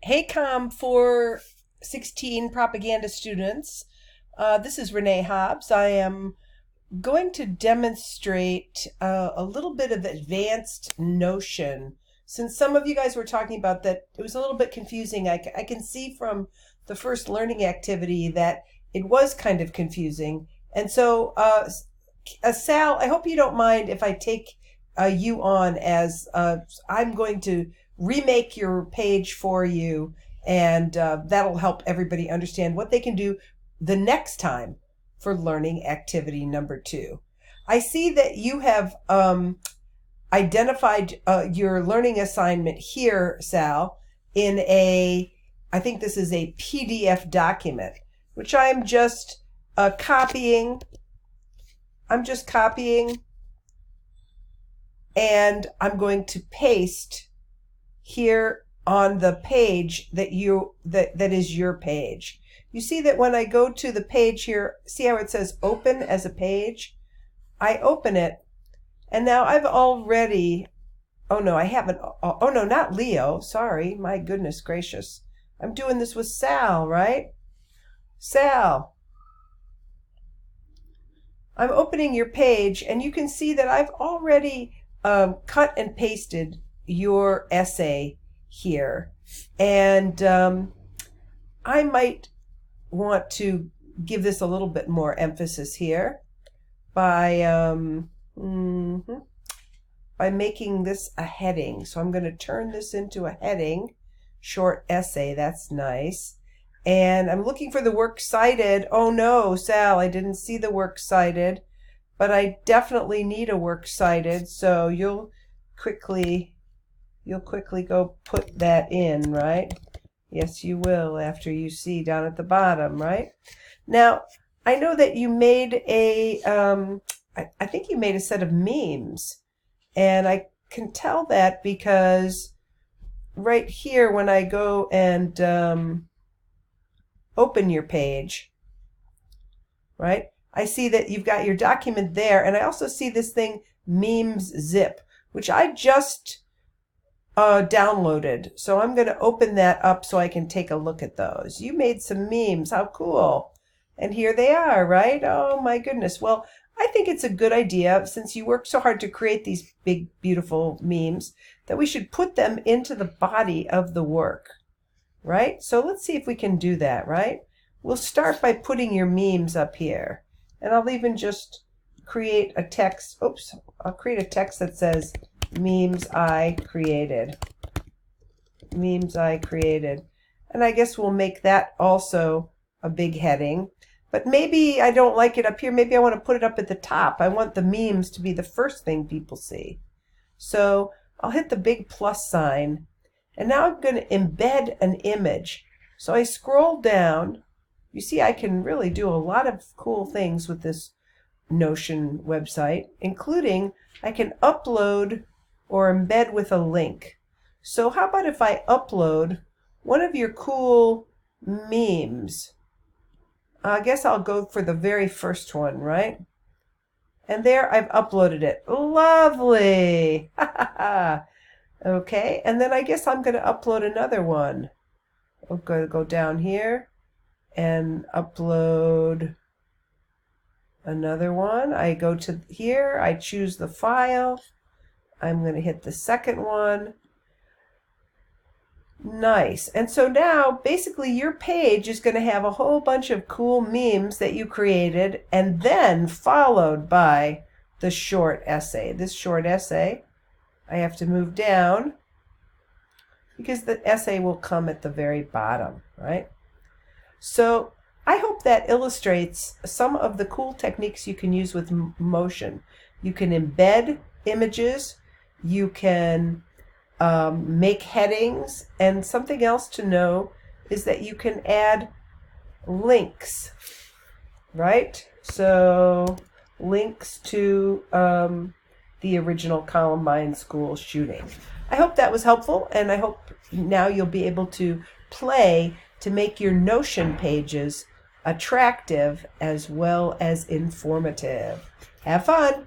Hey, Com 416 propaganda students. This is Renee Hobbs. I am going to demonstrate a little bit of advanced Notion. Since some of you guys were talking about that, it was a little bit confusing. I can see from the first learning activity that it was kind of confusing. And so, Sal, I hope you don't mind if I take you on as I'm going to remake your page for you, and that'll help everybody understand what they can do the next time for learning activity number 2. I see that you have identified your learning assignment here, Sal, in I think this is a PDF document, which I'm just copying. I'm just copying, and I'm going to paste here on the page that is your page. You see that when I go to the page here, see how it says open as a page? I open it, and now I've already, oh no, I haven't, oh no, not Leo, sorry, my goodness gracious. I'm doing this with Sal, right? Sal. I'm opening your page, and you can see that I've already cut and pasted your essay here. And I might want to give this a little bit more emphasis here by making this a heading. So I'm going to turn this into a heading, short essay. That's nice. And I'm looking for the works cited. Oh no, Sal, I didn't see the works cited, but I definitely need a works cited. So you'll quickly go put that in, right? Yes, you will, after you see down at the bottom, right? Now, I know that you made I think you made a set of memes, and I can tell that because right here when I go and open your page, right? I see that you've got your document there, and I also see this thing, Memes Zip, which I just downloaded. So I'm going to open that up so I can take a look at those. You made some memes. How cool. And here they are, right? Oh my goodness. Well, I think it's a good idea, since you worked so hard to create these big, beautiful memes, that we should put them into the body of the work, right? So let's see if we can do that, right? We'll start by putting your memes up here. And I'll even just create a text. Oops. I'll create a text that says, memes I created. Memes I created. And I guess we'll make that also a big heading. But maybe I don't like it up here. Maybe I want to put it up at the top. I want the memes to be the first thing people see. So I'll hit the big plus sign. And now I'm going to embed an image. So I scroll down. You see, I can really do a lot of cool things with this Notion website, including I can upload or embed with a link. So how about if I upload one of your cool memes? I guess I'll go for the very first one, right? And there I've uploaded it. Lovely! Okay, and then I guess I'm going to upload another one. I'm going to go down here and upload another one. I go to here, I choose the file. I'm going to hit the second one. Nice. And so now, basically, your page is going to have a whole bunch of cool memes that you created, and then followed by the short essay. This short essay, I have to move down because the essay will come at the very bottom, right? So I hope that illustrates some of the cool techniques you can use with motion. You can embed images, you can make headings, and something else to know is that you can add links, right? So links to the original Columbine school shooting. I hope that was helpful, and I hope now you'll be able to play to make your Notion pages attractive as well as informative. Have fun!